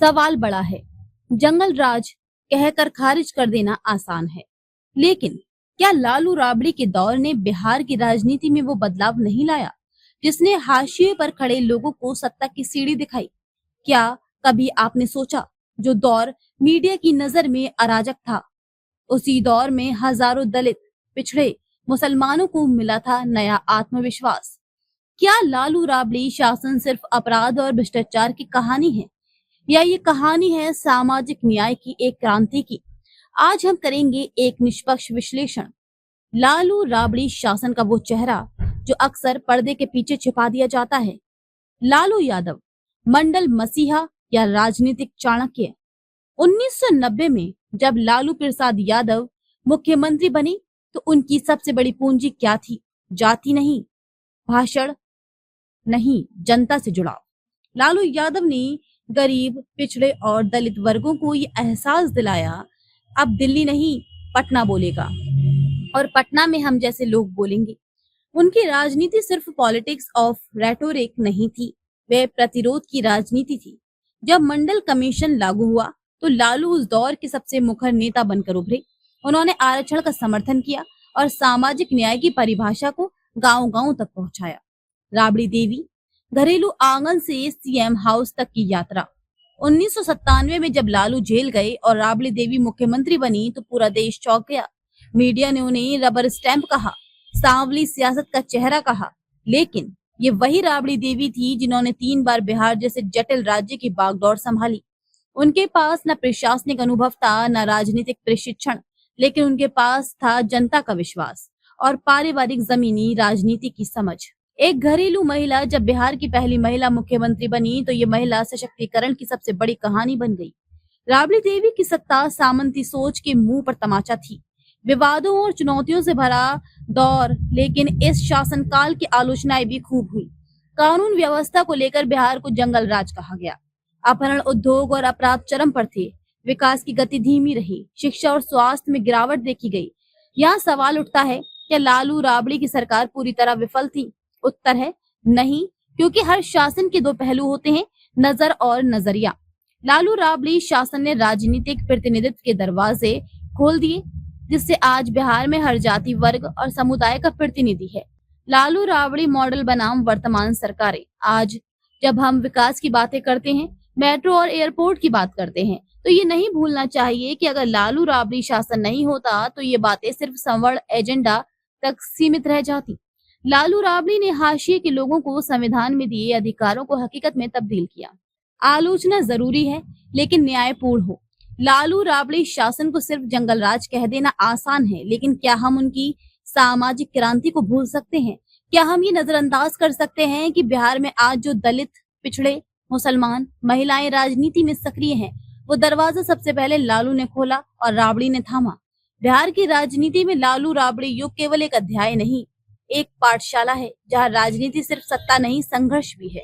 सवाल बड़ा है। जंगल राज कहकर खारिज कर देना आसान है, लेकिन क्या लालू राबड़ी के दौर ने बिहार की राजनीति में वो बदलाव नहीं लाया जिसने हाशिए पर खड़े लोगों को सत्ता की सीढ़ी दिखाई? क्या कभी आपने सोचा जो दौर मीडिया की नजर में अराजक था, उसी दौर में हजारों दलित, पिछड़े, मुसलमानों को मिला था नया आत्मविश्वास? क्या लालू राबड़ी शासन सिर्फ अपराध और भ्रष्टाचार की कहानी है, या ये कहानी है सामाजिक न्याय की एक क्रांति की? आज हम करेंगे एक निष्पक्ष विश्लेषण। लालू राबड़ी शासन का वो चेहरा जो अक्सर पर्दे के पीछे छिपा दिया जाता है। लालू यादव, मंडल मसीहा या राजनीतिक चाणक्य? 1990 में जब लालू प्रसाद यादव मुख्यमंत्री बने तो उनकी सबसे बड़ी पूंजी क्या थी? जाति नहीं, भाषण नहीं, जनता से जुड़ाव। लालू यादव ने गरीब, पिछड़े और दलित वर्गों को ये एहसास दिलाया, अब दिल्ली नहीं पटना बोलेगा, और पटना में हम जैसे लोग बोलेंगे। उनकी राजनीति सिर्फ पॉलिटिक्स ऑफ रेटोरिक नहीं थी, वे प्रतिरोध की राजनीति थी। जब मंडल कमीशन लागू हुआ तो लालू उस दौर के सबसे मुखर नेता बनकर उभरे। उन्होंने आरक्षण का समर्थन किया और सामाजिक न्याय की परिभाषा को गांव-गांव तक पहुंचाया। राबड़ी देवी, घरेलू आंगन से सीएम हाउस तक की यात्रा। 1997 में जब लालू जेल गए और राबड़ी देवी मुख्यमंत्री बनी तो पूरा देश चौंक गया। मीडिया ने उन्हें रबर स्टैंप कहा, सांवली सियासत का चेहरा कहा, लेकिन ये वही राबड़ी देवी थी जिन्होंने 3 बार बिहार जैसे जटिल राज्य की बागडोर संभाली। उनके पास न प्रशासनिक अनुभव था, न राजनीतिक प्रशिक्षण, लेकिन उनके पास था जनता का विश्वास और पारिवारिक जमीनी राजनीति की समझ। एक घरेलू महिला जब बिहार की पहली महिला मुख्यमंत्री बनी तो ये महिला सशक्तिकरण की सबसे बड़ी कहानी बन गई। राबड़ी देवी की सत्ता सामंती सोच के मुंह पर तमाचा थी, विवादों और चुनौतियों से भरा दौर, लेकिन इस शासनकाल की आलोचनाएं भी खूब हुई। कानून व्यवस्था को लेकर बिहार को जंगल राज कहा गया। अपहरण, उद्योग और अपराध चरम पर थे। विकास की गति धीमी रही। शिक्षा और स्वास्थ्य में गिरावट देखी गई। यहाँ सवाल उठता है, क्या लालू राबड़ी की सरकार पूरी तरह विफल थी? उत्तर है नहीं, क्योंकि हर शासन के 2 पहलू होते हैं, नजर और नजरिया। लालू राबड़ी शासन ने राजनीतिक प्रतिनिधित्व के दरवाजे खोल दिए, जिससे आज बिहार में हर जाति, वर्ग और समुदाय का प्रतिनिधि है। लालू राबड़ी मॉडल बनाम वर्तमान सरकारें। आज जब हम विकास की बातें करते हैं, मेट्रो और एयरपोर्ट की बात करते हैं, तो ये नहीं भूलना चाहिए कि अगर लालू राबड़ी शासन नहीं होता तो ये बातें सिर्फ संवर्ण एजेंडा तक सीमित रह जाती। लालू राबड़ी ने हाशिए के लोगों को संविधान में दिए अधिकारों को हकीकत में तब्दील किया। आलोचना जरूरी है, लेकिन न्यायपूर्ण हो। लालू राबड़ी शासन को सिर्फ जंगल राज कह देना आसान है, लेकिन क्या हम उनकी सामाजिक क्रांति को भूल सकते हैं? क्या हम ये नजरअंदाज कर सकते हैं कि बिहार में आज जो दलित, पिछड़े, मुसलमान, महिलाएं राजनीति में सक्रिय हैं, वो दरवाजा सबसे पहले लालू ने खोला और राबड़ी ने थामा। बिहार की राजनीति में लालू राबड़ी युग केवल एक अध्याय नहीं, एक पाठशाला है जहाँ राजनीति सिर्फ सत्ता नहीं, संघर्ष भी है।